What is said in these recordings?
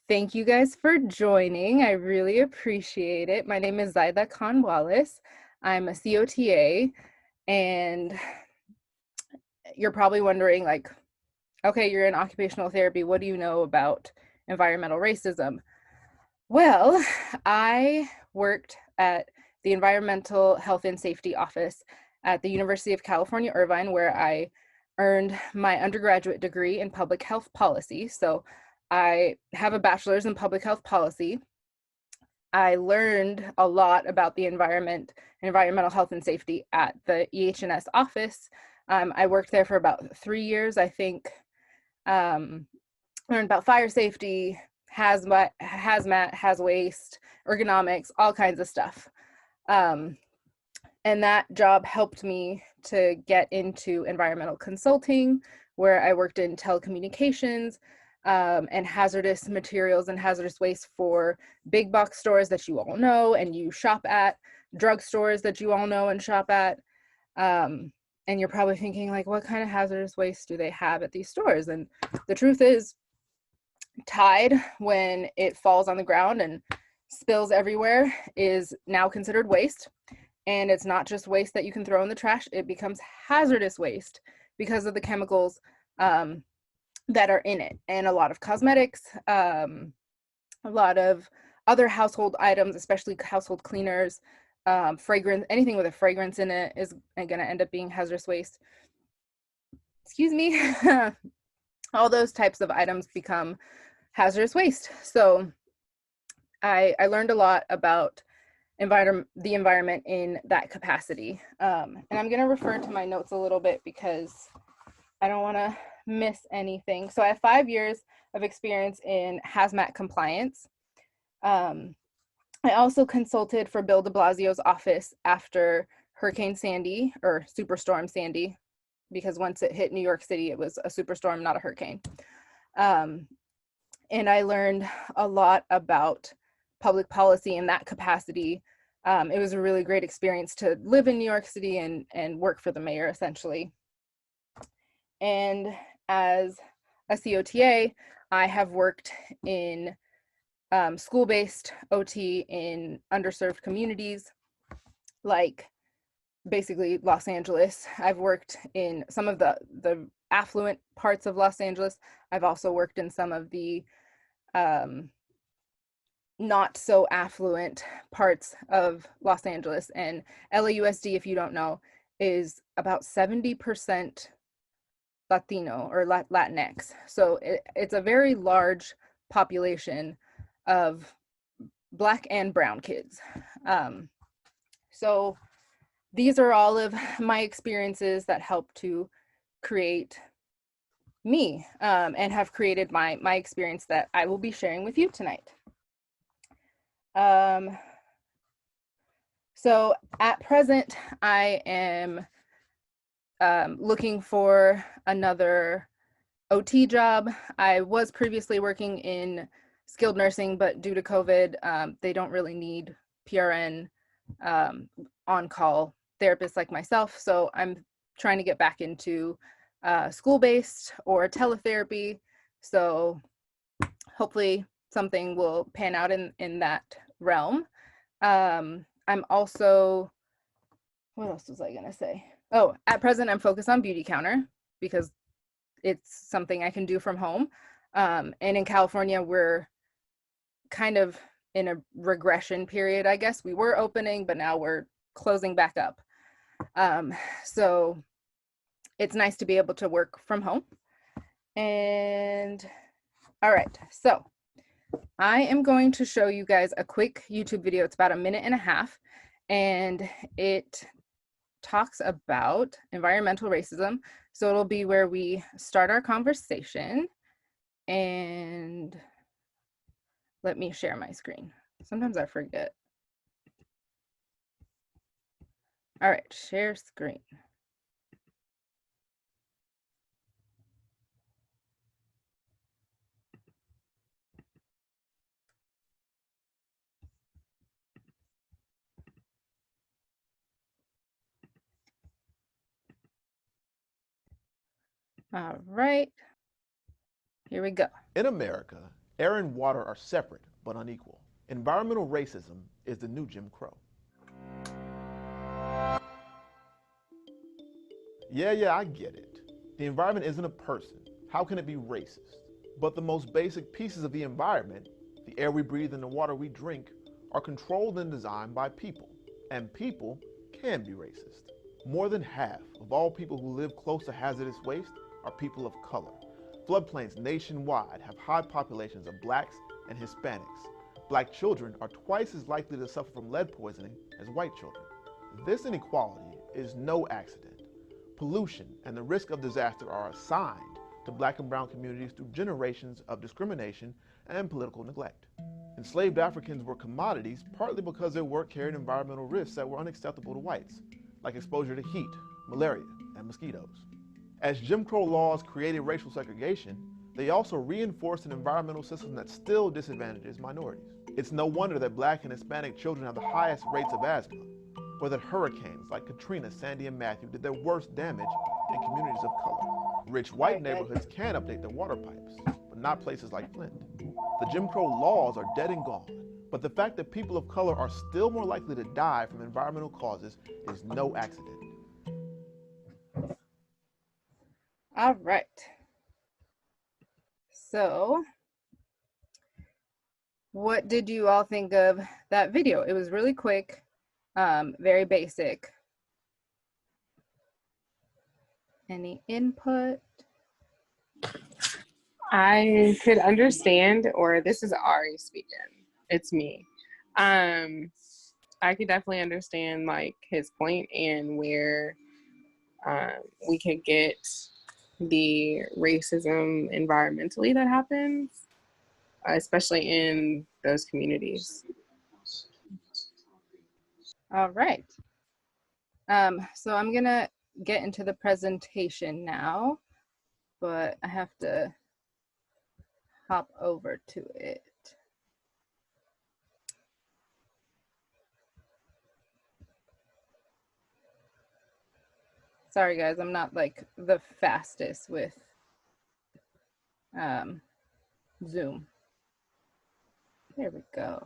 Thank you guys for joining. I really appreciate it. My name is Zaida Khan Wallace. I'm a COTA, and you're probably wondering, like, okay, you're in occupational therapy. What do you know about environmental racism? Well, I worked at the Environmental Health and Safety Office at the University of California, Irvine, where I earned my undergraduate degree in public health policy. So I have a bachelor's in public health policy. I learned a lot about the environment, environmental health and safety at the EH&S office. I worked there for about 3 years, I think. Learned about fire safety, hazmat, haz waste, ergonomics, all kinds of stuff. And that job helped me to get into environmental consulting, where I worked in telecommunications and hazardous materials and hazardous waste for big box stores that you all know and you shop at, drugstores that you all know and shop at. And you're probably thinking, like, what kind of hazardous waste do they have at these stores? And the truth is, Tide, when it falls on the ground and spills everywhere, is now considered waste. And it's not just waste that you can throw in the trash, it becomes hazardous waste because of the chemicals that are in it. And a lot of cosmetics, a lot of other household items, especially household cleaners, fragrance, anything with a fragrance in it is going to end up being hazardous waste. Excuse me. All those types of items become hazardous waste. So I learned a lot about the environment in that capacity. And I'm going to refer to my notes a little bit because I don't want to miss anything. So I have 5 years of experience in hazmat compliance. I also consulted for Bill de Blasio's office after Hurricane Sandy, or Superstorm Sandy, because once it hit New York City, it was a superstorm, not a hurricane. And I learned a lot about public policy in that capacity. It was a really great experience to live in New York City and work for the mayor, essentially. And as a COTA, I have worked in school-based OT in underserved communities, like basically Los Angeles. I've worked in some of the affluent parts of Los Angeles. I've also worked in some of the not so affluent parts of Los Angeles. And LAUSD, if you don't know, is about 70% Latino or Latinx. So it's a very large population of Black and brown kids. So these are all of my experiences that help to create me and have created my experience that I will be sharing with you tonight. So at present, I am looking for another OT job. I was previously working in skilled nursing, but due to COVID, they don't really need PRN on-call therapists like myself. So I'm trying to get back into school-based or teletherapy. So hopefully something will pan out in that realm. I'm also, what else was I gonna say? Oh, at present I'm focused on Beautycounter because it's something I can do from home. And in California, we're kind of in a regression period, I guess. We were opening, but now we're closing back up. So it's nice to be able to work from home. And all right, so I am going to show you guys a quick YouTube video. It's about 1.5 minutes, and it talks about environmental racism. So it'll be where we start our conversation. And let me share my screen. Sometimes I forget. All right, share screen. All right, here we go. In America, Air and water are separate but unequal. Environmental racism is the new Jim Crow. Yeah, I get it. The environment isn't a person. How can it be racist? But the most basic pieces of the environment, the air we breathe and the water we drink, are controlled and designed by people. And people can be racist. More than half of all people who live close to hazardous waste are people of color. Floodplains nationwide have high populations of blacks and Hispanics. Black children are twice as likely to suffer from lead poisoning as white children. This inequality is no accident. Pollution and the risk of disaster are assigned to black and brown communities through generations of discrimination and political neglect. Enslaved Africans were commodities partly because their work carried environmental risks that were unacceptable to whites, like exposure to heat, malaria, and mosquitoes. As Jim Crow laws created racial segregation, they also reinforced an environmental system that still disadvantages minorities. It's no wonder that black and Hispanic children have the highest rates of asthma, or that hurricanes like Katrina, Sandy, and Matthew did their worst damage in communities of color. Rich white neighborhoods can update their water pipes, but not places like Flint. The Jim Crow laws are dead and gone, but the fact that people of color are still more likely to die from environmental causes is no accident. All right. So, what did you all think of that video? It was really quick, very basic. Any input? I could understand, or this is Ari speaking. It's me. I could definitely understand like his point and where we could get the racism environmentally that happens, especially in those communities. All right. So I'm gonna get into the presentation now, but I have to hop over to it. Sorry guys, I'm not like the fastest with Zoom. There we go.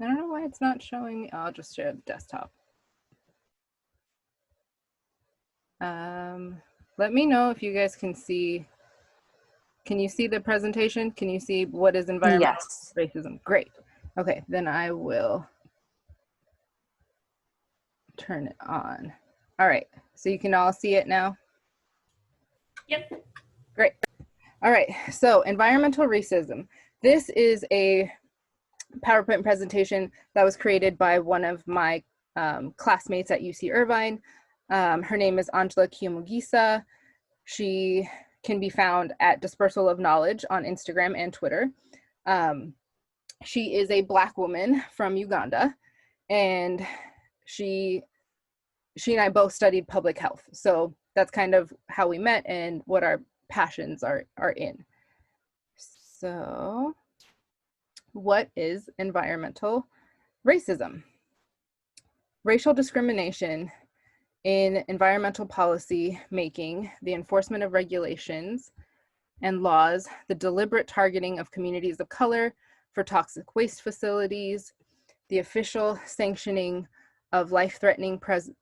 I don't know why it's not showing me. I'll just share the desktop. Let me know if you guys can see. Can you see the presentation? Can you see what is environmental racism? Great. Okay, then I will turn it on. All right, so you can all see it now? Yep. Great. All right, so environmental racism. This is a PowerPoint presentation that was created by one of my classmates at UC Irvine. Her name is Angela Kiamugisa. She can be found at Dispersal of Knowledge on Instagram and Twitter. She is a Black woman from Uganda, and she and I both studied public health. So that's kind of how we met and what our passions are in. So what is environmental racism? Racial discrimination in environmental policy making, the enforcement of regulations and laws, the deliberate targeting of communities of color for toxic waste facilities, the official sanctioning of life-threatening presence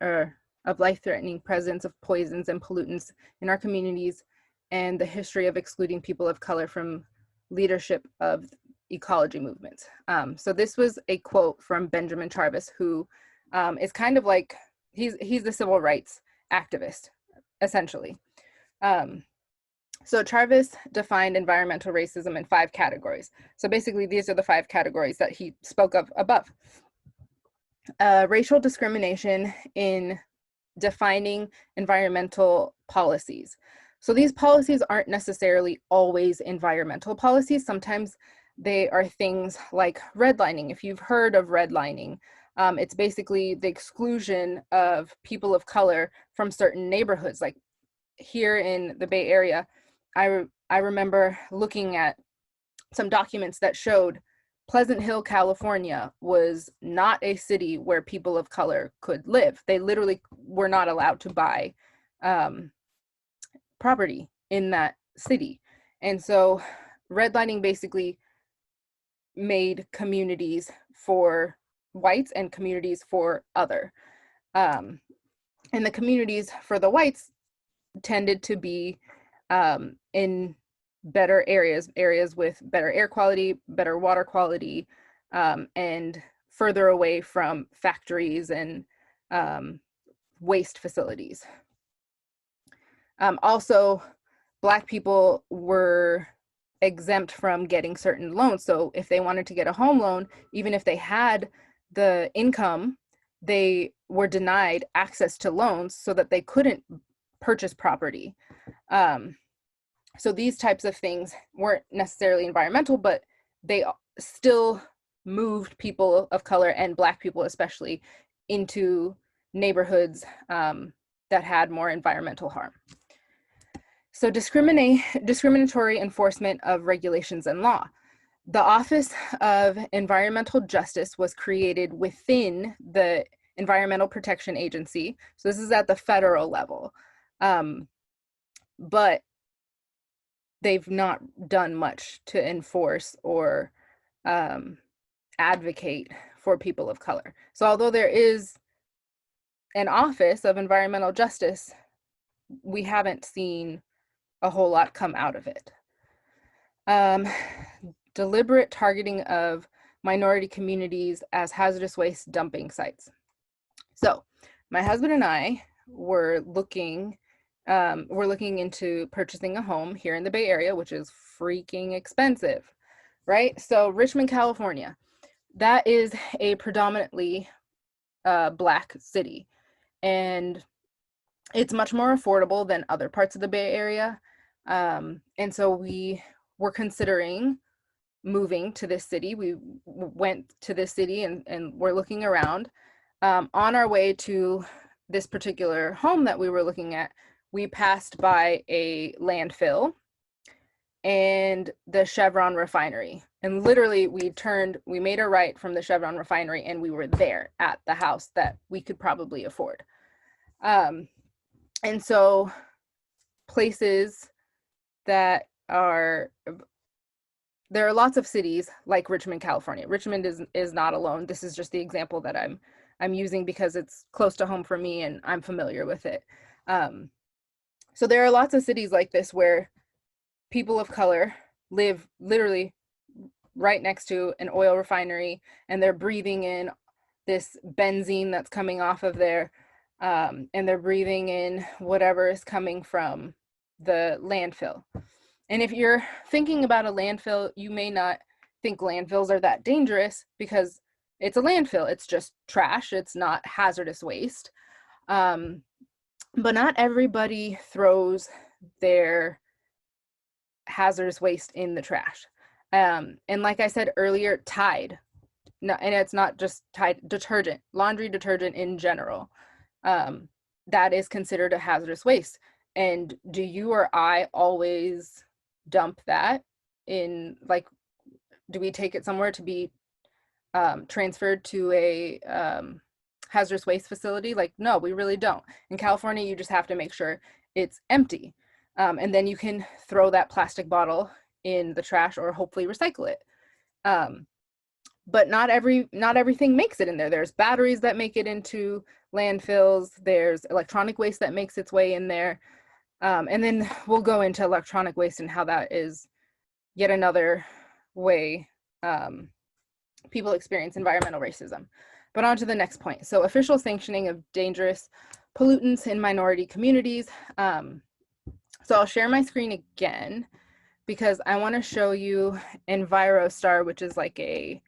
of poisons and pollutants in our communities, and the history of excluding people of color from leadership of ecology movements. So this was a quote from Benjamin Jarvis, who is kind of like, he's the civil rights activist, essentially. So Jarvis defined environmental racism in 5 categories. So basically, these are the 5 categories that he spoke of above. Racial discrimination in defining environmental policies. So these policies aren't necessarily always environmental policies. Sometimes they are things like redlining. If you've heard of redlining, it's basically the exclusion of people of color from certain neighborhoods. Like here in the Bay Area, I remember looking at some documents that showed Pleasant Hill, California was not a city where people of color could live. They literally were not allowed to buy property in that city. And so redlining basically made communities for whites and communities for other. And the communities for the whites tended to be in better areas with better air quality, better water quality, and further away from factories and waste facilities. Also, Black people were exempt from getting certain loans. So if they wanted to get a home loan, even if they had the income, they were denied access to loans so that they couldn't purchase property. So these types of things weren't necessarily environmental, but they still moved people of color and Black people especially into neighborhoods that had more environmental harm. So discriminatory enforcement of regulations and law. The Office of Environmental Justice was created within the Environmental Protection Agency. So this is at the federal level. But they've not done much to enforce or advocate for people of color. So although there is an Office of Environmental Justice, we haven't seen a whole lot come out of it. Deliberate targeting of minority communities as hazardous waste dumping sites. So my husband and I were looking into purchasing a home here in the Bay Area, which is freaking expensive, right? So Richmond, California, that is a predominantly Black city, and it's much more affordable than other parts of the Bay Area. And so we were considering moving to this city. We went to this city and we're looking around. On our way to this particular home that we were looking at, we passed by a landfill and the Chevron refinery. And literally we made a right from the Chevron refinery and we were there at the house that we could probably afford. And so places that are, there are lots of cities like Richmond, California. Richmond is not alone. This is just the example that I'm using because it's close to home for me and I'm familiar with it. So there are lots of cities like this where people of color live literally right next to an oil refinery and they're breathing in this benzene that's coming off of there, and they're breathing in whatever is coming from the landfill. And if you're thinking about a landfill, you may not think landfills are that dangerous because it's a landfill. It's just trash. It's not hazardous waste. But not everybody throws their hazardous waste in the trash. And like I said earlier, Tide, no, and it's not just Tide, detergent, laundry detergent in general, that is considered a hazardous waste. And do you or I always dump that in, like, do we take it somewhere to be transferred to a hazardous waste facility? Like, no, we really don't. In California, you just have to make sure it's empty. And then you can throw that plastic bottle in the trash or hopefully recycle it. But not everything makes it in there. There's batteries that make it into landfills. There's electronic waste that makes its way in there. And then we'll go into electronic waste and how that is yet another way people experience environmental racism. But on to the next point. So official sanctioning of dangerous pollutants in minority communities. So I'll share my screen again because I want to show you EnviroStar, which is like a,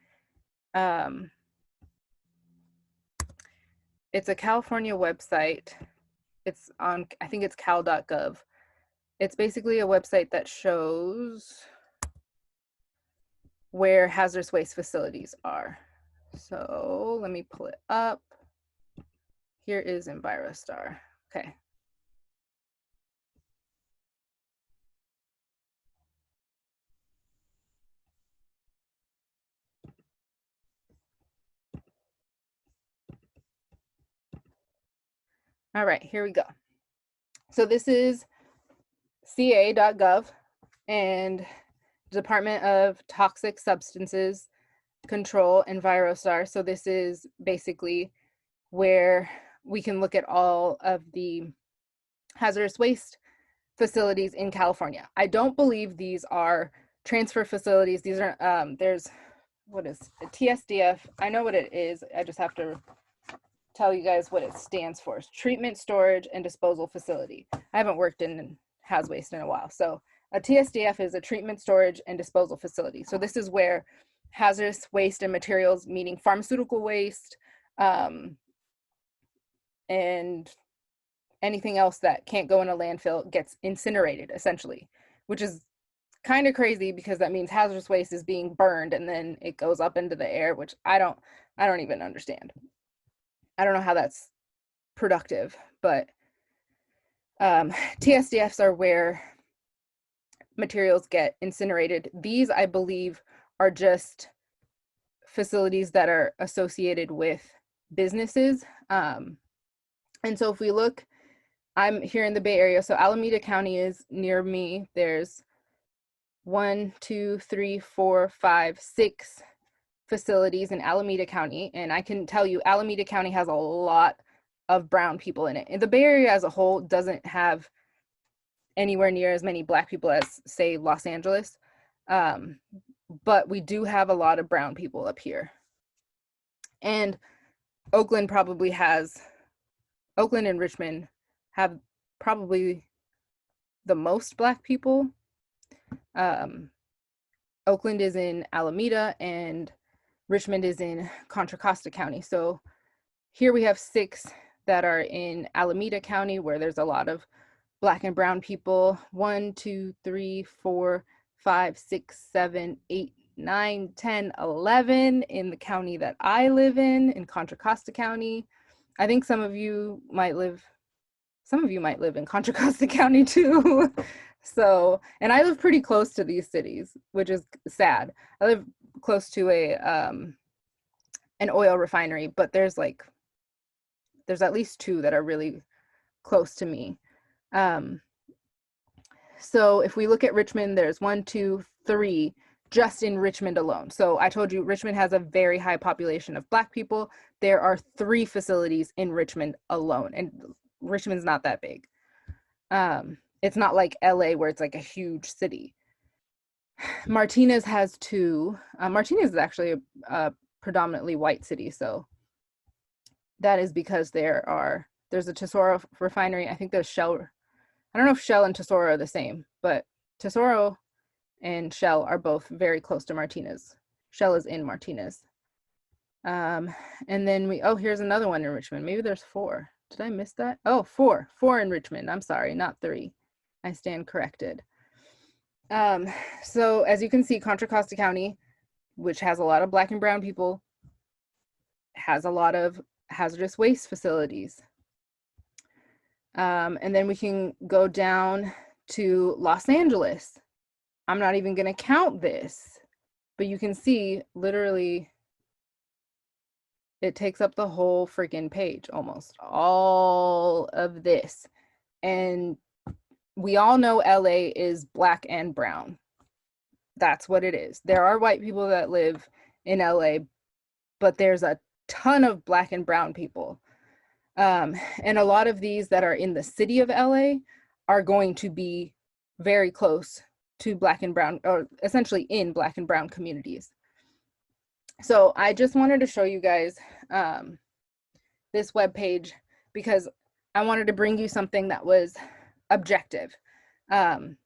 it's a California website. It's on, I think it's cal.gov. It's basically a website that shows where hazardous waste facilities are. So let me pull it up. Here is EnviroStar. Okay. All right, here we go. So this is ca.gov and Department of Toxic Substances Control and Virostar. So this is basically where we can look at all of the hazardous waste facilities in California. I don't believe these are transfer facilities. These are, there's, what is TSDF? I know what it is. I just have to tell you guys what it stands for. It's Treatment, Storage, and Disposal Facility. I haven't worked in haz waste in a while. So a TSDF is a treatment, storage, and disposal facility. So this is where hazardous waste and materials, meaning pharmaceutical waste, and anything else that can't go in a landfill gets incinerated, essentially, which is kind of crazy because that means hazardous waste is being burned and then it goes up into the air, which I don't even understand. I don't know how that's productive, but TSDFs are where materials get incinerated. These, I believe, are just facilities that are associated with businesses. And so if we look, I'm here in the Bay Area, so Alameda County is near me. There's 1, 2, 3, 4, 5, 6 facilities in Alameda County, and I can tell you Alameda County has a lot of brown people in it. And the Bay Area as a whole doesn't have anywhere near as many Black people as, say, Los Angeles, but we do have a lot of brown people up here. And Oakland and Richmond have probably the most Black people. Oakland is in Alameda and Richmond is in Contra Costa County. So here we have 6 that are in Alameda County, where there's a lot of Black and brown people. 1, 2, 3, 4, 5, 6, 7, 8, 9, 10, 11 in the county that I live in Contra Costa County. I think some of you might live in Contra Costa County too. So, and I live pretty close to these cities, which is sad. I live close to an oil refinery, but there's at least 2 that are really close to me. So if we look at Richmond, there's 1, 2, 3 just in Richmond alone. So I told you Richmond has a very high population of Black people. There are 3 facilities in Richmond alone, and Richmond's not that big. It's not like LA where it's like a huge city. Martinez has 2. Martinez is actually a predominantly white city, so that is because there's a Tesoro refinery. I think there's Shell. I don't know if Shell and Tesoro are the same, but Tesoro and Shell are both very close to Martinez. Shell is in Martinez. And then here's another one in Richmond. Maybe there's 4. Did I miss that? Oh, 4 in Richmond. I'm sorry, not 3. I stand corrected. So as you can see, Contra Costa County, which has a lot of Black and brown people, has a lot of hazardous waste facilities. And then we can go down to Los Angeles. I'm not even going to count this, but you can see literally it takes up the whole freaking page, almost all of this. And we all know LA is Black and brown. That's what it is. There are white people that live in LA, but there's a ton of Black and brown people. And a lot of these that are in the city of LA are going to be very close to Black and brown, or essentially in Black and brown communities. So I just wanted to show you guys this webpage because I wanted to bring you something that was objective. And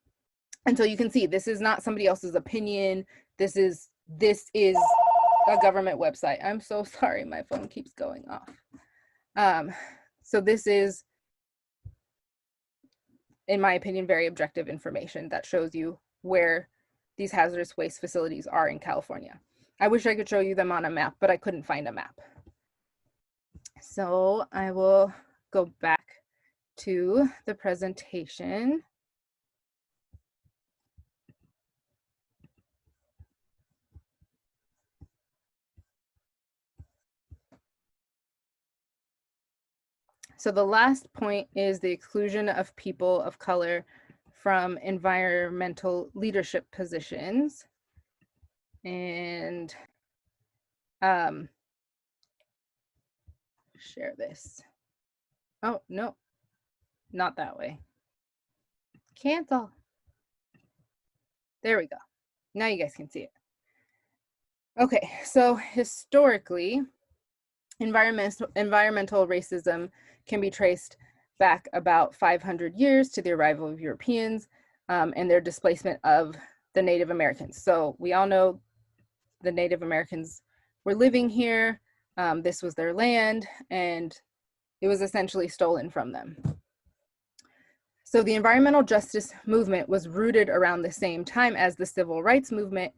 so you can see this is not somebody else's opinion. This is a government website. I'm so sorry, my phone keeps going off. So this is, in my opinion, very objective information that shows you where these hazardous waste facilities are in California. I wish I could show you them on a map, but I couldn't find a map. So I will go back to the presentation. So the last point is the exclusion of people of color from environmental leadership positions. And share this. Oh, no, not that way. Cancel. There we go. Now you guys can see it. Okay, so historically, environmental racism can be traced back about 500 years to the arrival of Europeans and their displacement of the Native Americans. So we all know the Native Americans were living here. This was their land, and it was essentially stolen from them. So the environmental justice movement was rooted around the same time as the civil rights movement,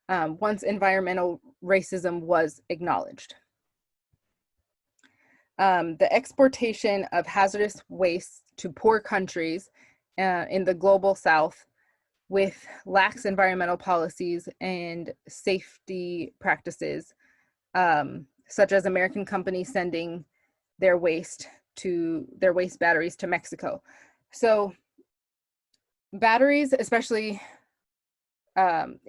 once environmental racism was acknowledged. The exportation of hazardous waste to poor countries in the global South with lax environmental policies and safety practices, such as American companies sending their waste batteries to Mexico. So batteries, especially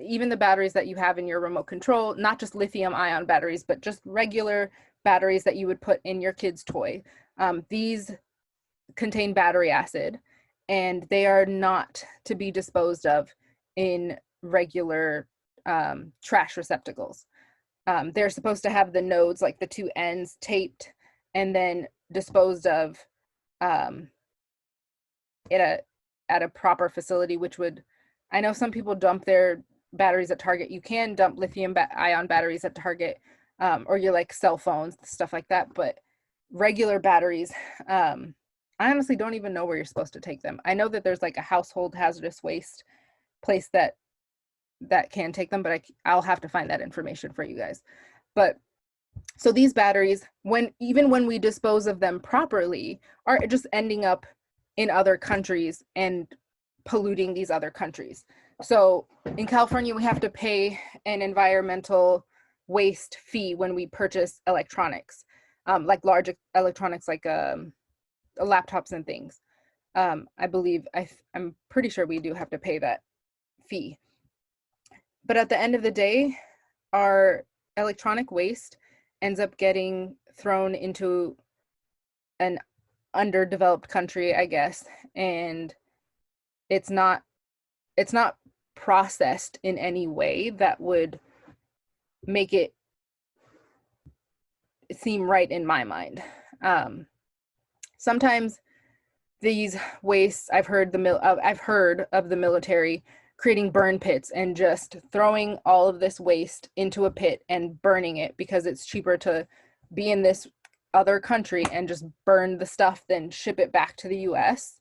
even the batteries that you have in your remote control, not just lithium ion batteries, but just regular batteries that you would put in your kid's toy. These contain battery acid, and they are not to be disposed of in regular trash receptacles. They're supposed to have the nodes, like the two ends, taped and then disposed of at a proper facility, which would, I know some people dump their batteries at Target. You can dump lithium ion batteries at Target, or your like cell phones, stuff like that. But regular batteries, I honestly don't even know where you're supposed to take them. I know that there's like a household hazardous waste place that can take them, but I'll have to find that information for you guys. But so these batteries, even when we dispose of them properly, are just ending up in other countries and polluting these other countries. So in California, we have to pay an environmental waste fee when we purchase electronics, like large electronics, like laptops and things. I believe, I'm pretty sure we do have to pay that fee. But at the end of the day, our electronic waste ends up getting thrown into an underdeveloped country, I guess, and it's not processed in any way that would make it seem right in my mind. Sometimes these wastes, I've heard of the military creating burn pits and just throwing all of this waste into a pit and burning it because it's cheaper to be in this other country and just burn the stuff than ship it back to the US.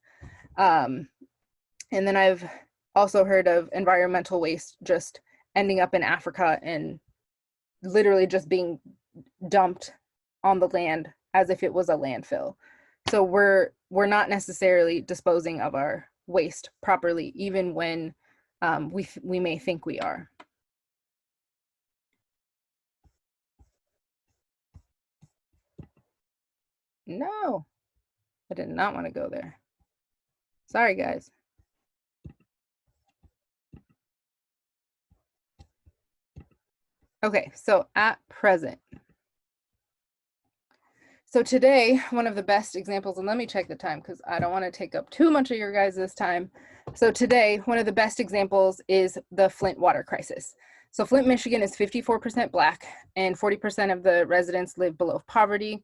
And then I've also heard of environmental waste just ending up in Africa and literally just being dumped on the land as if it was a landfill. So we're not necessarily disposing of our waste properly, even when we may think we are. No, I did not want to go there. Sorry, guys. Okay, so at present. So today, one of the best examples, and let me check the time because I don't want to take up too much of your guys' time. So today, one of the best examples is the Flint water crisis. So Flint, Michigan is 54% Black and 40% of the residents live below poverty.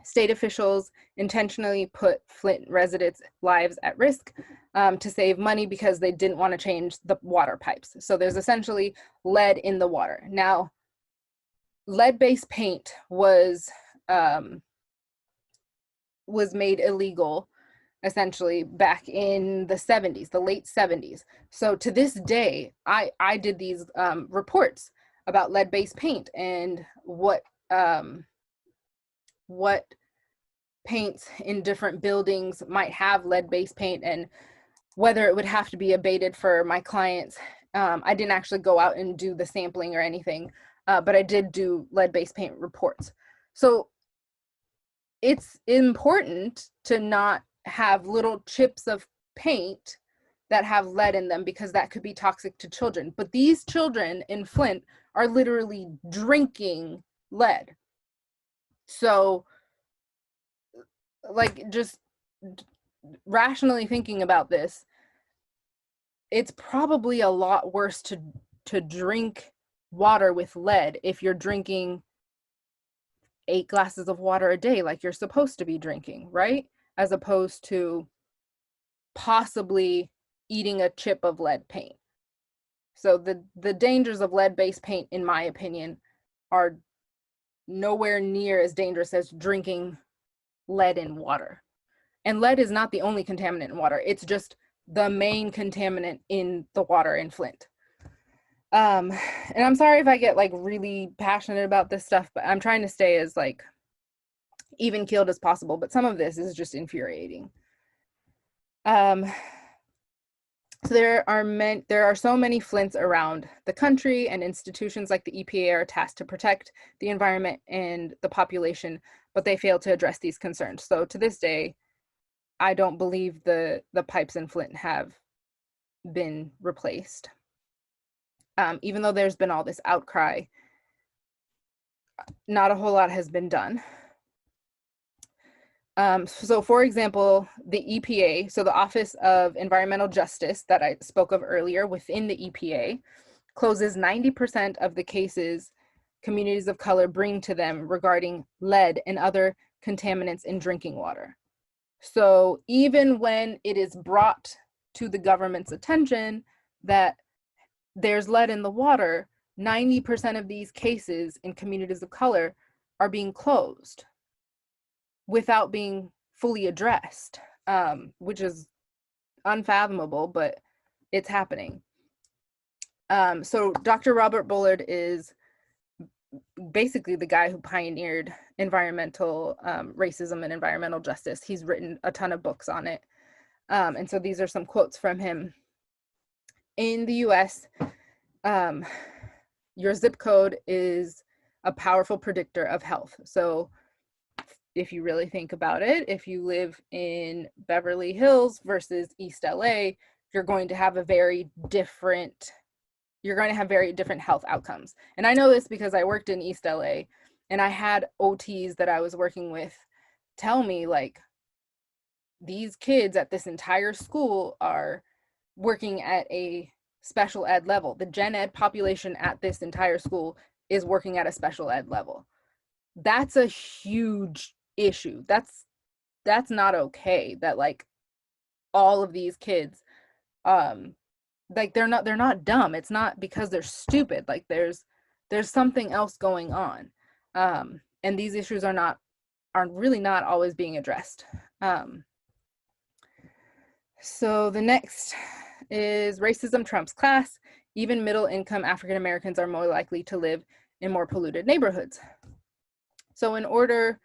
State officials intentionally put Flint residents' lives at risk to save money because they didn't want to change the water pipes. So there's essentially lead in the water. Now, lead-based paint was made illegal essentially back in the 70s, the late 70s. So to this day, I did these reports about lead-based paint and what paints in different buildings might have lead-based paint and whether it would have to be abated for my clients. I didn't actually go out and do the sampling or anything, but I did do lead-based paint reports. So it's important to not have little chips of paint that have lead in them because that could be toxic to children. But these children in Flint are literally drinking lead. So, like, just rationally thinking about this, it's probably a lot worse to drink water with lead if you're drinking 8 glasses of water a day like you're supposed to be drinking, right? As opposed to possibly eating a chip of lead paint. So the dangers of lead-based paint, in my opinion, are nowhere near as dangerous as drinking lead in water. And lead is not the only contaminant in water. It's just the main contaminant in the water in Flint. And I'm sorry if I get like really passionate about this stuff, but I'm trying to stay as like even keeled as possible. But some of this is just infuriating. So there are so many Flints around the country, and institutions like the EPA are tasked to protect the environment and the population, but they fail to address these concerns. So to this day, I don't believe the pipes in Flint have been replaced. Even though there's been all this outcry, not a whole lot has been done. So for example, the EPA, so the Office of Environmental Justice that I spoke of earlier within the EPA, closes 90% of the cases communities of color bring to them regarding lead and other contaminants in drinking water. So even when it is brought to the government's attention that there's lead in the water, 90% of these cases in communities of color are being closed without being fully addressed, which is unfathomable, but it's happening. So Dr. Robert Bullard is basically the guy who pioneered environmental racism and environmental justice. He's written a ton of books on it. And so these are some quotes from him. In the US, your zip code is a powerful predictor of health. So if you really think about it, if you live in Beverly Hills versus East LA, you're going to have very different health outcomes. And I know this because I worked in East LA and I had OTs that I was working with tell me like, these kids at this entire school are working at a special ed level. The gen ed population at this entire school is working at a special ed level. That's a huge issue. That's not okay that like all of these kids like they're not dumb. It's not because they're stupid. Like there's something else going on. And these issues are really not always being addressed. So the next is racism trumps class. Even middle income African Americans are more likely to live in more polluted neighborhoods. So in order,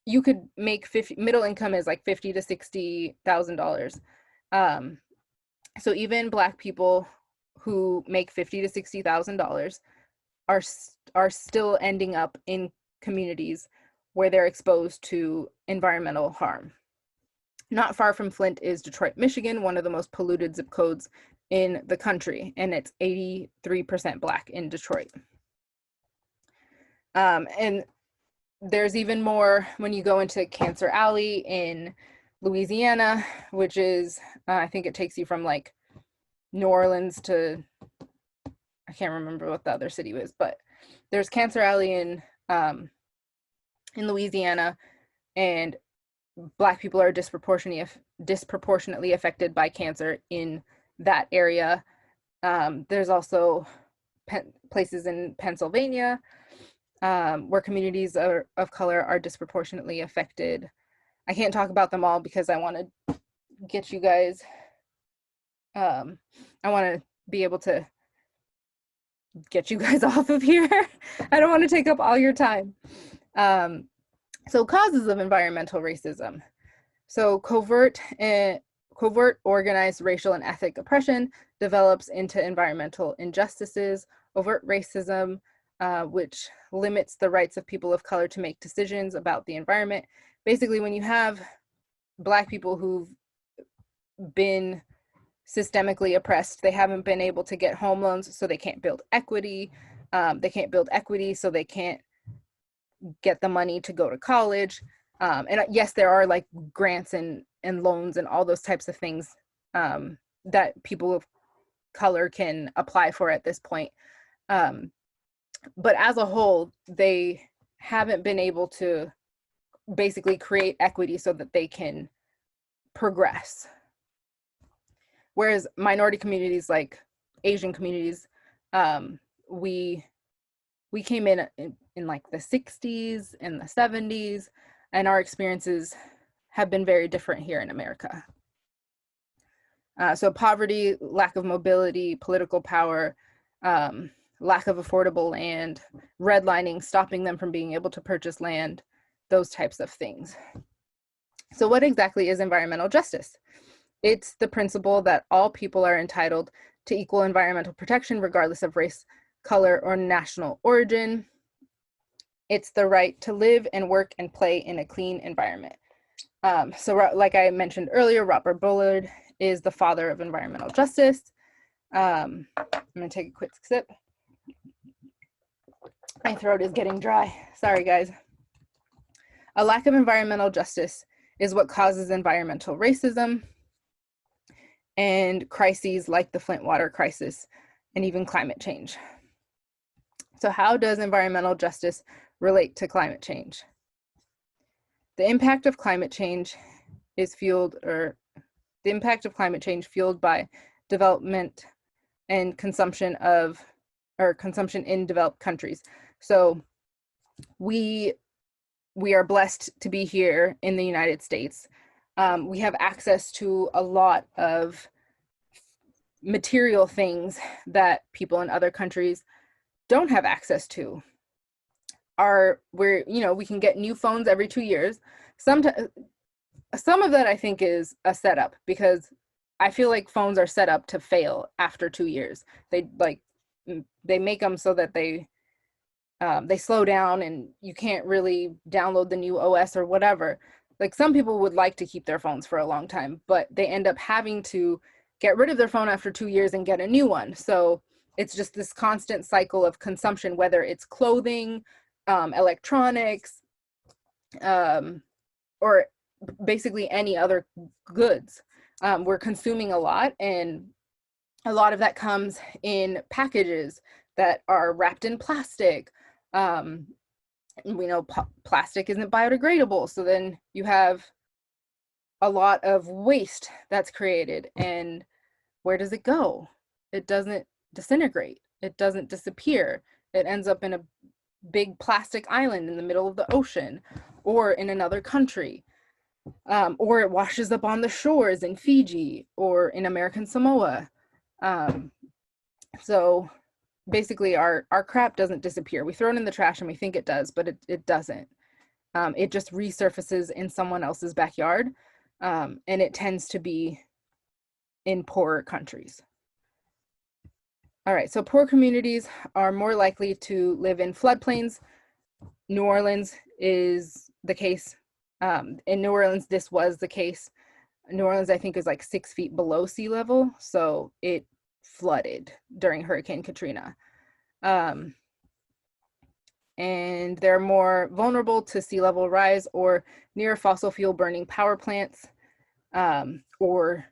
you could make middle income is like $50,000 to $60,000. So even Black people who make $50,000 to $60,000 are still ending up in communities where they're exposed to environmental harm. Not far from Flint is Detroit, Michigan, one of the most polluted zip codes in the country, and it's 83% Black in Detroit. And there's even more when you go into Cancer Alley in Louisiana, which is, I think it takes you from like New Orleans to, I can't remember what the other city was, but there's Cancer Alley in Louisiana, and Black people are disproportionately affected by cancer in that area. There's also places in Pennsylvania where communities of color are disproportionately affected. I can't talk about them all because I want to get you guys, I want to be able to get you guys off of here. I don't want to take up all your time. So causes of environmental racism. So covert organized racial and ethnic oppression develops into environmental injustices. Overt racism, which limits the rights of people of color to make decisions about the environment basically when you have Black people who've been systemically oppressed, they haven't been able to get home loans, so they can't build equity. They can't build equity, so they can't get the money to go to college. And yes, there are like grants and loans and all those types of things that people of color can apply for at this point. But as a whole, they haven't been able to basically create equity so that they can progress. Whereas minority communities like Asian communities, we came in like the 60s and the 70s, and our experiences have been very different here in America. So poverty, lack of mobility, political power, lack of affordable land, redlining, stopping them from being able to purchase land, those types of things. So what exactly is environmental justice? It's the principle that all people are entitled to equal environmental protection regardless of race, color, or national origin. It's the right to live and work and play in a clean environment. So like I mentioned earlier, Robert Bullard is the father of environmental justice. I'm gonna take a quick sip. My throat is getting dry. Sorry, guys. A lack of environmental justice is what causes environmental racism and crises like the Flint water crisis and even climate change. So how does environmental justice relate to climate change? The impact of climate change is fueled by development and consumption in developed countries. So we are blessed to be here in the United States. We have access to a lot of material things that people in other countries don't have access to. We can get new phones every 2 years. Some of that I think is a setup, because I feel like phones are set up to fail after 2 years. They make them so that they slow down and you can't really download the new OS or whatever. Like, some people would like to keep their phones for a long time, but they end up having to get rid of their phone after 2 years and get a new one. So it's just this constant cycle of consumption, whether it's clothing, electronics, or basically any other goods. We're consuming a lot, and a lot of that comes in packages that are wrapped in plastic. We know plastic isn't biodegradable, so then you have a lot of waste that's created. And where does it go? It doesn't disintegrate. It doesn't disappear. It ends up in a big plastic island in the middle of the ocean or in another country. Or it washes up on the shores in Fiji or in American Samoa. So basically our crap doesn't disappear. We throw it in the trash and we think it does, but it doesn't. It just resurfaces in someone else's backyard, and it tends to be in poorer countries. All right, so poor communities are more likely to live in floodplains. New Orleans is the case. In New Orleans, this was the case. New Orleans, I think, is like 6 feet below sea level, so it flooded during Hurricane Katrina. And they're more vulnerable to sea level rise or near fossil fuel burning power plants, or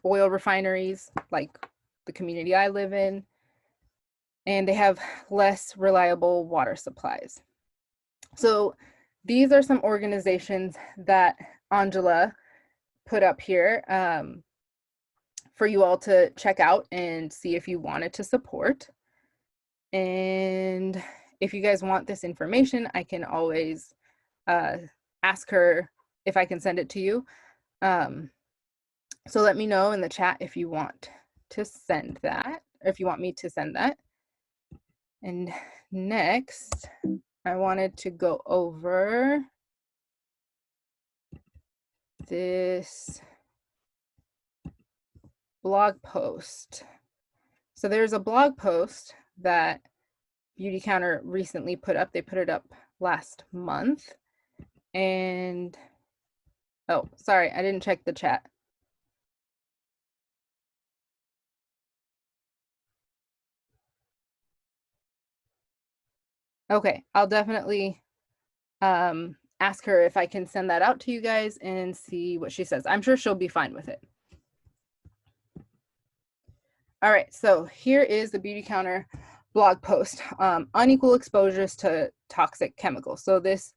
oil refineries like the community I live in, and they have less reliable water supplies. So these are some organizations that Angela put up here for you all to check out and see if you wanted to support. And if you guys want this information, I can always ask her if I can send it to you. So let me know in the chat if you want to send that, or if you want me to send that. And next, I wanted to go over this blog post. So there's a blog post that Beautycounter recently put up. They put it up last month. And, oh, sorry, I didn't check the chat. Okay, I'll definitely ask her if I can send that out to you guys and see what she says. I'm sure she'll be fine with it. All right, so here is the Beautycounter blog post, unequal exposures to toxic chemicals. So this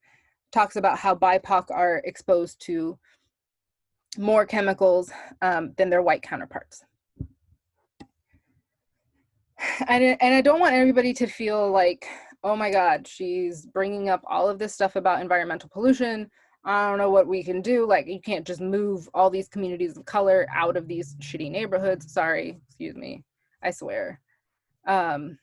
talks about how BIPOC are exposed to more chemicals than their white counterparts. And I don't want everybody to feel like, oh my God, she's bringing up all of this stuff about environmental pollution. I don't know what we can do. Like, you can't just move all these communities of color out of these shitty neighborhoods. Sorry, excuse me, I swear. And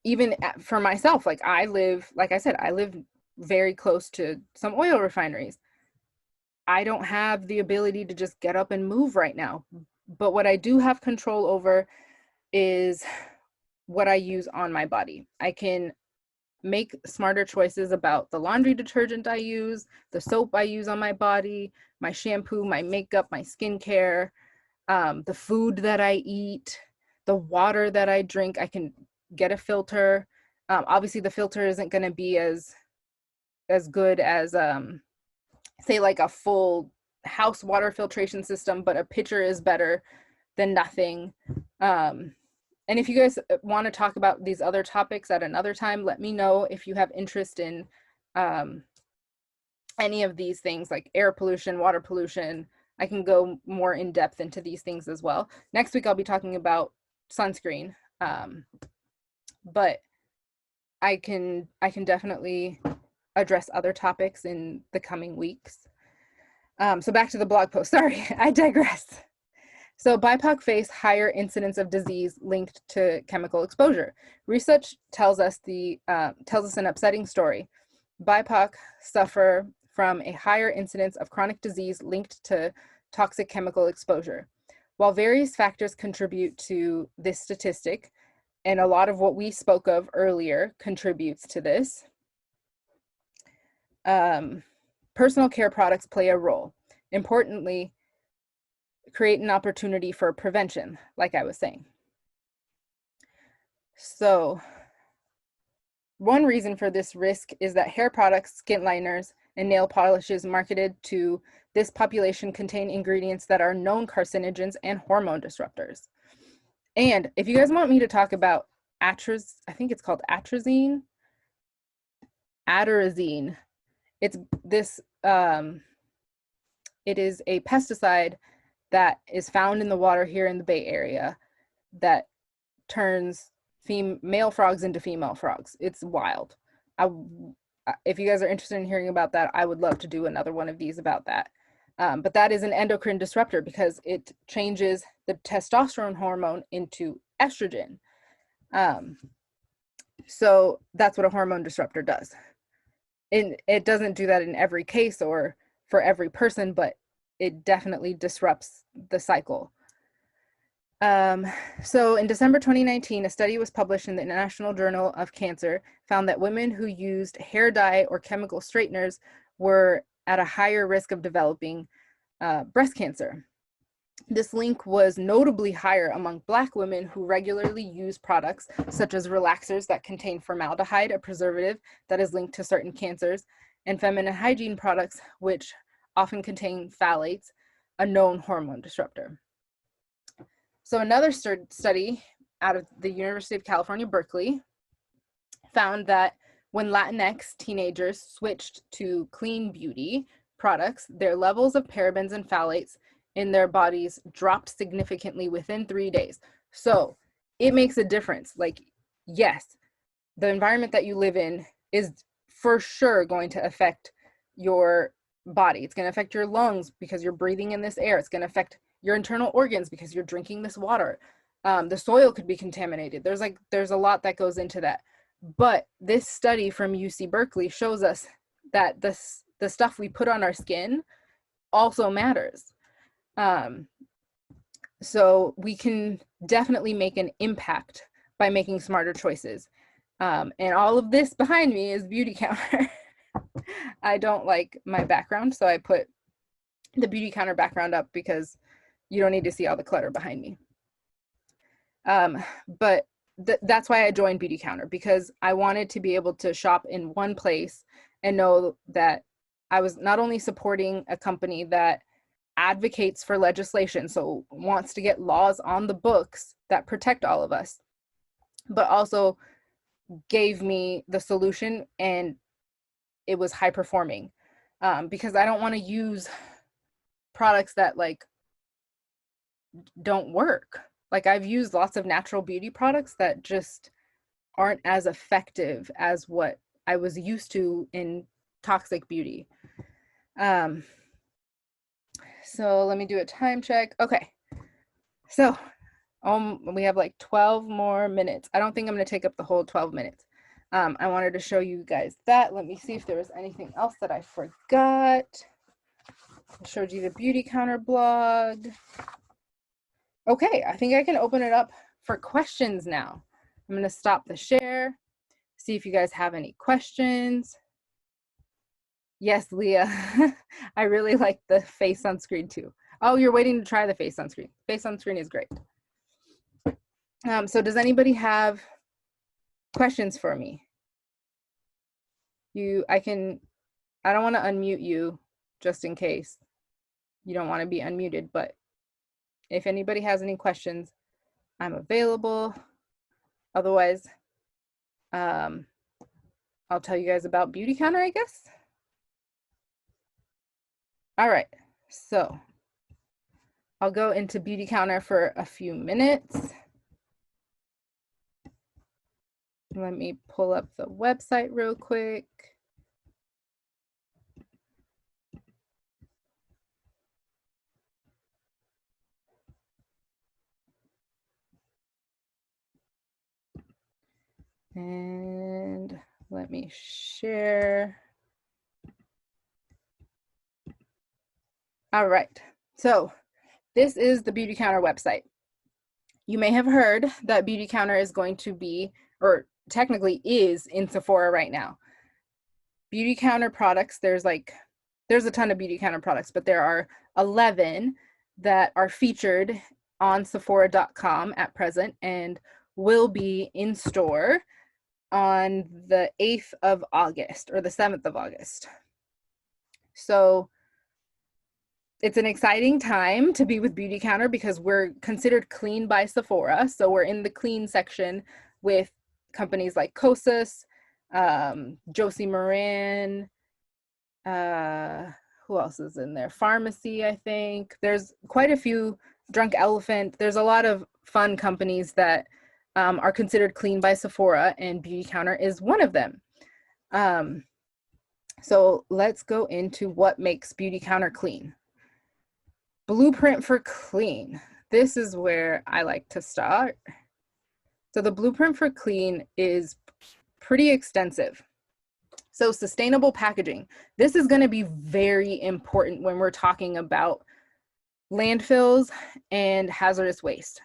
even for myself, like I live, like I said, I live very close to some oil refineries. I don't have the ability to just get up and move right now. But what I do have control over is what I use on my body. I can make smarter choices about the laundry detergent I use, the soap I use on my body, my shampoo, my makeup, my skincare, the food that I eat, the water that I drink. I can get a filter. Obviously, the filter isn't going to be as good as, say, like a full house water filtration system, but a pitcher is better than nothing. And if you guys want to talk about these other topics at another time, let me know if you have interest in any of these things like air pollution, water pollution. I can go more in depth into these things as well. Next week, I'll be talking about sunscreen, but I can definitely address other topics in the coming weeks. So back to the blog post. Sorry, I digress. So BIPOC face higher incidence of disease linked to chemical exposure. Research tells us an upsetting story. BIPOC suffer from a higher incidence of chronic disease linked to toxic chemical exposure. While various factors contribute to this statistic, and a lot of what we spoke of earlier contributes to this, personal care products play a role. Importantly, create an opportunity for prevention, like I was saying. So one reason for this risk is that hair products, skin liners, and nail polishes marketed to this population contain ingredients that are known carcinogens and hormone disruptors. And if you guys want me to talk about I think it's called atrazine. It's this, it is a pesticide that is found in the water here in the Bay Area that turns male frogs into female frogs. It's wild. If you guys are interested in hearing about that, I would love to do another one of these about that. But that is an endocrine disruptor because it changes the testosterone hormone into estrogen. So that's what a hormone disruptor does. And it doesn't do that in every case or for every person, but it definitely disrupts the cycle. So in December 2019, a study was published in the International Journal of Cancer, found that women who used hair dye or chemical straighteners were at a higher risk of developing breast cancer. This link was notably higher among Black women who regularly use products such as relaxers that contain formaldehyde, a preservative that is linked to certain cancers, and feminine hygiene products, which often contain phthalates, a known hormone disruptor. So another study out of the University of California, Berkeley, found that when Latinx teenagers switched to clean beauty products, their levels of parabens and phthalates in their bodies dropped significantly within 3 days. So it makes a difference. Like, yes, the environment that you live in is for sure going to affect your body. It's going to affect your lungs because you're breathing in this air. It's going to affect your internal organs because you're drinking this water. The soil could be contaminated. There's a lot that goes into that. But this study from UC Berkeley shows us that the stuff we put on our skin also matters. So we can definitely make an impact by making smarter choices. And all of this behind me is Beautycounter. I don't like my background, so I put the Beautycounter background up because you don't need to see all the clutter behind me. But that's why I joined Beautycounter, because I wanted to be able to shop in one place and know that I was not only supporting a company that advocates for legislation, so wants to get laws on the books that protect all of us, but also gave me the solution and it was high performing. Because I don't want to use products that like don't work. Like I've used lots of natural beauty products that just aren't as effective as what I was used to in toxic beauty. So let me do a time check. Okay. So we have like 12 more minutes. I don't think I'm going to take up the whole 12 minutes. I wanted to show you guys that. Let me see if there was anything else that I forgot. I showed you the Beautycounter blog. Okay, I think I can open it up for questions now. I'm going to stop the share, see if you guys have any questions. Yes, Leah, I really like the face sunscreen too. Oh, you're waiting to try the face sunscreen. Face sunscreen is great. So does anybody have questions for me? I don't want to unmute you just in case you don't want to be unmuted, but if anybody has any questions, I'm available. Otherwise, I'll tell you guys about Beautycounter, I guess. All right, so I'll go into Beautycounter for a few minutes. Let me pull up the website real quick. And let me share. All right, so this is the Beautycounter website. You may have heard that Beautycounter is going to be, or technically is, in Sephora right now. Beautycounter products, there's a ton of Beautycounter products, but there are 11 that are featured on Sephora.com at present and will be in store on the 8th of August or the 7th of August. So it's an exciting time to be with Beautycounter because we're considered clean by Sephora. So we're in the clean section with companies like Kosas, Josie Maran, who else is in there? Pharmacy, I think. There's quite a few, Drunk Elephant. There's a lot of fun companies that are considered clean by Sephora, and Beautycounter is one of them. So let's go into what makes Beautycounter clean. Blueprint for clean. This is where I like to start. So the blueprint for clean is pretty extensive. So sustainable packaging. This is going to be very important when we're talking about landfills and hazardous waste.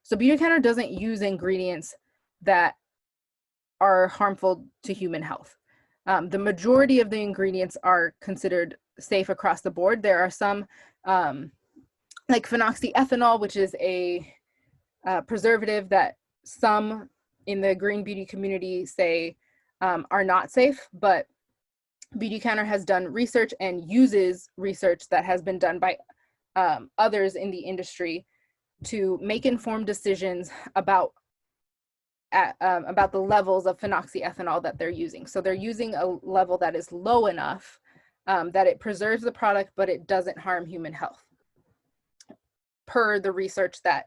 So Beautycounter doesn't use ingredients that are harmful to human health. The majority of the ingredients are considered safe across the board. There are some like phenoxyethanol, which is a preservative that some in the green beauty community say are not safe, but Beautycounter has done research and uses research that has been done by others in the industry to make informed decisions about the levels of phenoxyethanol that they're using. So they're using a level that is low enough that it preserves the product, but it doesn't harm human health, per the research that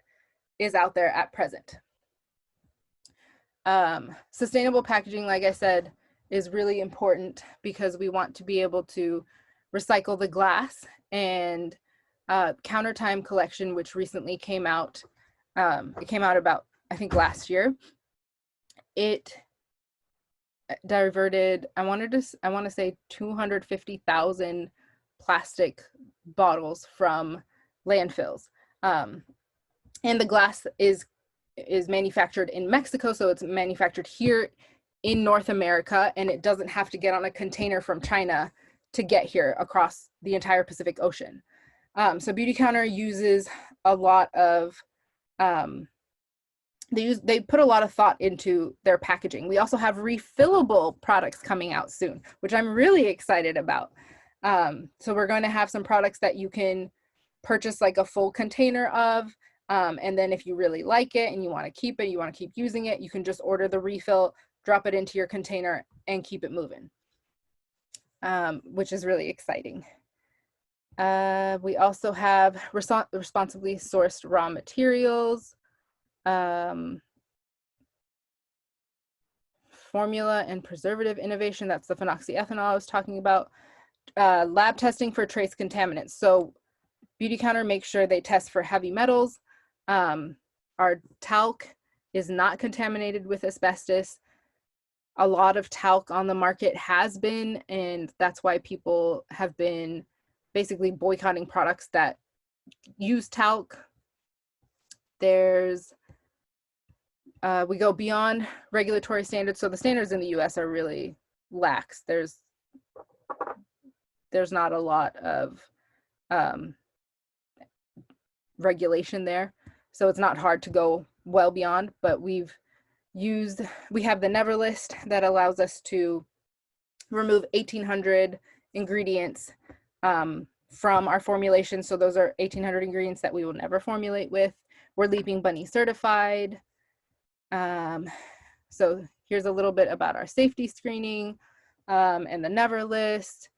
is out there at present. Sustainable packaging, like I said, is really important because we want to be able to recycle the glass. And Countertime collection, which recently came out, it came out about, I think, last year. It diverted, I want to say 250,000 plastic bottles from landfills. And the glass is is manufactured in Mexico, so it's manufactured here in North America, and it doesn't have to get on a container from China to get here across the entire Pacific Ocean. So Beautycounter uses a lot of, they put a lot of thought into their packaging. We also have refillable products coming out soon, which I'm really excited about. So we're going to have some products that you can purchase like a full container of, and then if you really like it and you want to keep it, you want to keep using it, you can just order the refill, drop it into your container, and keep it moving, which is really exciting. We also have responsibly sourced raw materials, formula and preservative innovation. That's the phenoxyethanol I was talking about. Lab testing for trace contaminants. So Beautycounter makes sure they test for heavy metals. Our talc is not contaminated with asbestos. A lot of talc on the market has been, and that's why people have been basically boycotting products that use talc. There's, we go beyond regulatory standards. So the standards in the US are really lax. There's not a lot of regulation there. So it's not hard to go well beyond, but we have the Never list that allows us to remove 1,800 ingredients from our formulation. So those are 1,800 ingredients that we will never formulate with. We're Leaping Bunny certified. So here's a little bit about our safety screening and the Never list.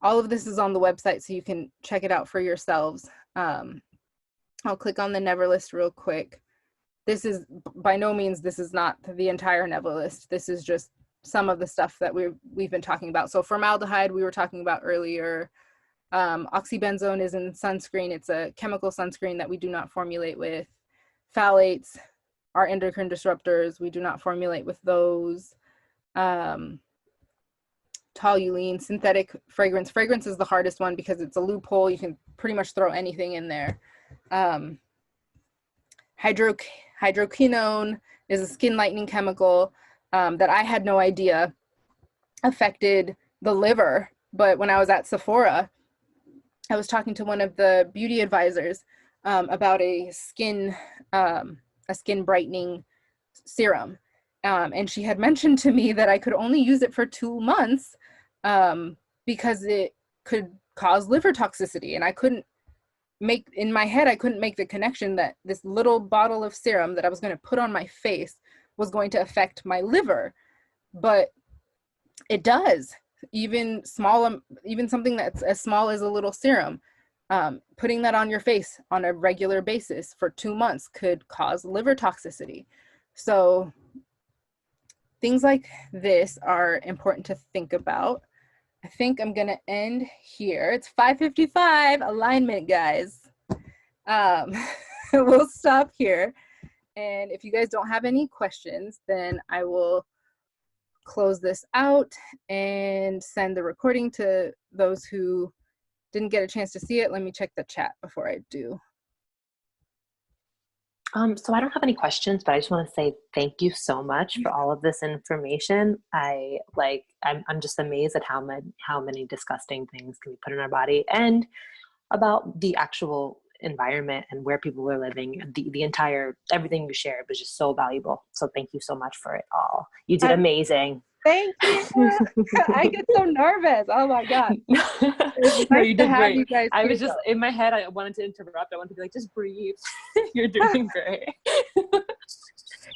All of this is on the website, so you can check it out for yourselves. I'll click on the Never list real quick. This is, by no means, this is not the entire Never list. This is just some of the stuff that we've been talking about. So formaldehyde, we were talking about earlier. Oxybenzone is in sunscreen. It's a chemical sunscreen that we do not formulate with. Phthalates are endocrine disruptors. We do not formulate with those. Toluene, synthetic fragrance. Fragrance is the hardest one because it's a loophole. You can pretty much throw anything in there. Hydroquinone is a skin lightening chemical that I had no idea affected the liver. But when I was at Sephora, I was talking to one of the beauty advisors about a skin brightening serum. And she had mentioned to me that I could only use it for 2 months because it could cause liver toxicity. And I couldn't make, in my head, I couldn't make the connection that this little bottle of serum that I was going to put on my face was going to affect my liver. But it does. Even something that's as small as a little serum, putting that on your face on a regular basis for 2 months could cause liver toxicity. So things like this are important to think about. I think I'm gonna end here. It's 5:55 alignment, guys. We'll stop here. And if you guys don't have any questions, then I will close this out and send the recording to those who didn't get a chance to see it. Let me check the chat before I do. So I don't have any questions, but I just want to say thank you so much for all of this information. I'm just amazed at how many disgusting things can be put in our body, and about the actual environment and where people are living. The entire, everything you shared was just so valuable. So thank you so much for it all. You did amazing. Thank you. I get so nervous. Oh my God. No, you did great. You guys I was just in my head, I wanted to interrupt. I wanted to be like, just breathe. You're doing great.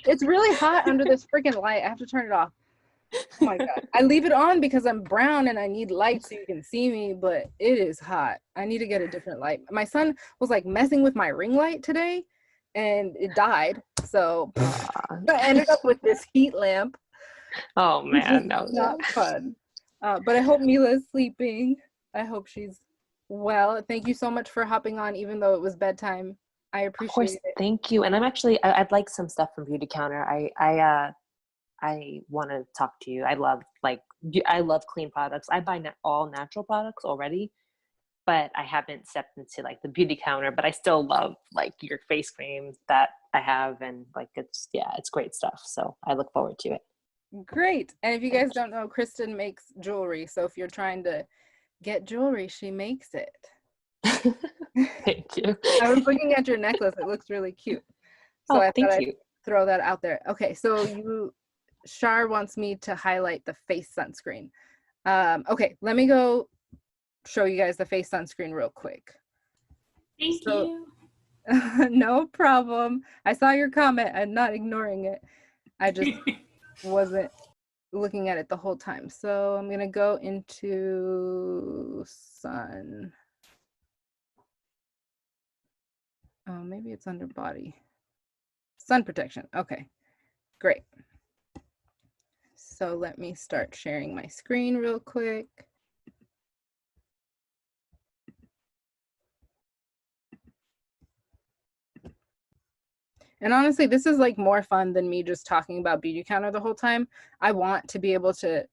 It's really hot under this freaking light. I have to turn it off. Oh my God. I leave it on because I'm brown and I need light so you can see me, but it is hot. I need to get a different light. My son was like messing with my ring light today and it died. So I ended up with this heat lamp. Oh man, no, not fun. But I hope Mila is sleeping. I hope she's well. Thank you so much for hopping on, even though it was bedtime. I appreciate it. Thank you. And I'd like some stuff from Beautycounter. I want to talk to you. I love clean products. I buy all natural products already, but I haven't stepped into like the Beautycounter, but I still love like your face cream that I have, and like it's great stuff. So I look forward to it. Great. And if you guys don't know, Kristen makes jewelry. So if you're trying to get jewelry, she makes it. Thank you. I was looking at your necklace. It looks really cute. So I thought I'd throw that out there. Okay, so Shar wants me to highlight the face sunscreen. Okay, let me go show you guys the face sunscreen real quick. Thank you. No problem. I saw your comment. I'm not ignoring it. I just wasn't looking at it the whole time. So I'm gonna go into sun. Oh, maybe it's under body. Sun protection. Okay, great. So let me start sharing my screen real quick. And honestly, this is like more fun than me just talking about Beautycounter the whole time. I want to be able to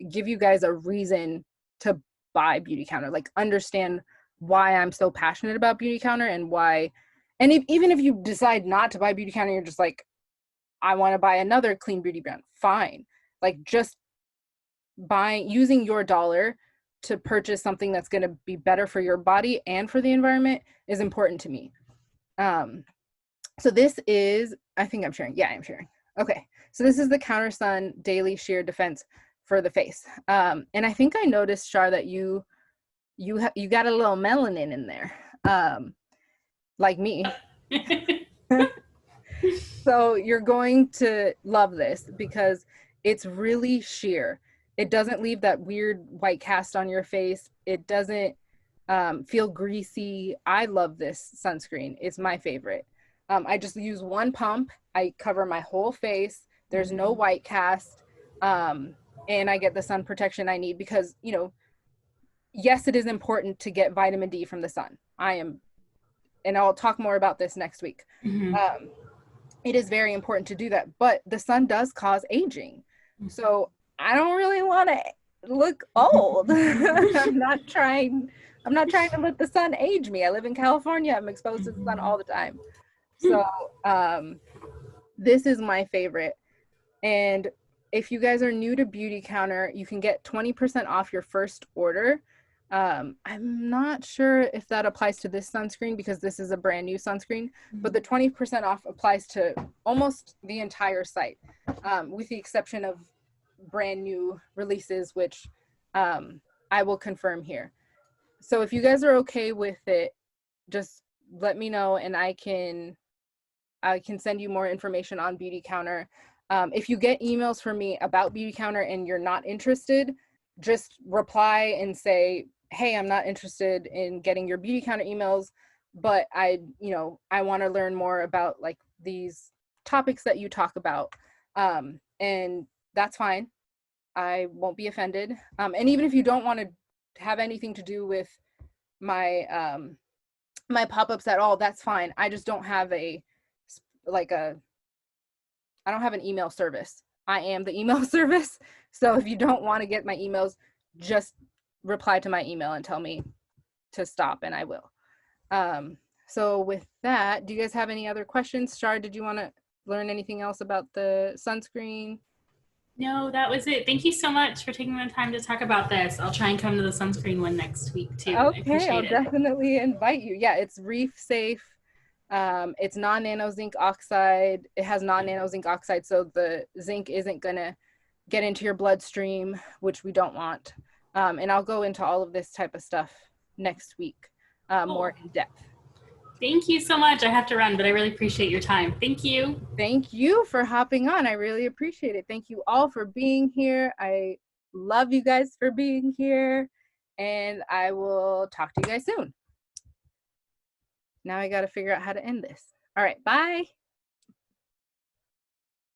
give you guys a reason to buy Beautycounter, like understand why I'm so passionate about Beautycounter and why, and even if you decide not to buy Beautycounter, you're just like, I want to buy another clean beauty brand, fine. Like just using your dollar to purchase something that's going to be better for your body and for the environment is important to me. So this is, I think I'm sharing. Yeah, I'm sharing. Okay. So this is the Counter Sun Daily Sheer Defense for the face. And I think I noticed, Shar, that you got a little melanin in there, like me. So you're going to love this because it's really sheer. It doesn't leave that weird white cast on your face. It doesn't feel greasy. I love this sunscreen. It's my favorite. I just use one pump. I cover my whole face. There's no white cast. And I get the sun protection I need because, you know, yes, it is important to get vitamin D from the sun. And I'll talk more about this next week. It is very important to do that, but the sun does cause aging. So I don't really want to look old. I'm not trying to let the sun age me. I live in California. I'm exposed to the sun all the time. So this is my favorite. And if you guys are new to Beautycounter, you can get 20% off your first order. I'm not sure if that applies to this sunscreen because this is a brand new sunscreen, but the 20% off applies to almost the entire site, with the exception of brand new releases, which I will confirm here. So if you guys are okay with it, just let me know and I can send you more information on Beautycounter. If you get emails from me about Beautycounter and you're not interested, just reply and say, hey, I'm not interested in getting your Beautycounter emails, but I want to learn more about like these topics that you talk about. And that's fine. I won't be offended. And even if you don't want to have anything to do with my my pop-ups at all, that's fine. I just don't have I don't have an email service. I am the email service. So if you don't want to get my emails, just reply to my email and tell me to stop and I will. So with that, do you guys have any other questions? Shar, did you want to learn anything else about the sunscreen? No, that was it. Thank you so much for taking the time to talk about this. I'll try and come to the sunscreen one next week too. Okay, I'll definitely invite you. Yeah, it's reef safe. It's non-nano zinc oxide. It has non-nano zinc oxide, so the zinc isn't gonna get into your bloodstream, which we don't want. And I'll go into all of this type of stuff next week, more in depth. Thank you so much. I have to run, but I really appreciate your time. Thank you. Thank you for hopping on. I really appreciate it. Thank you all for being here. I love you guys for being here, and I will talk to you guys soon. Now I got to figure out how to end this. All right, bye.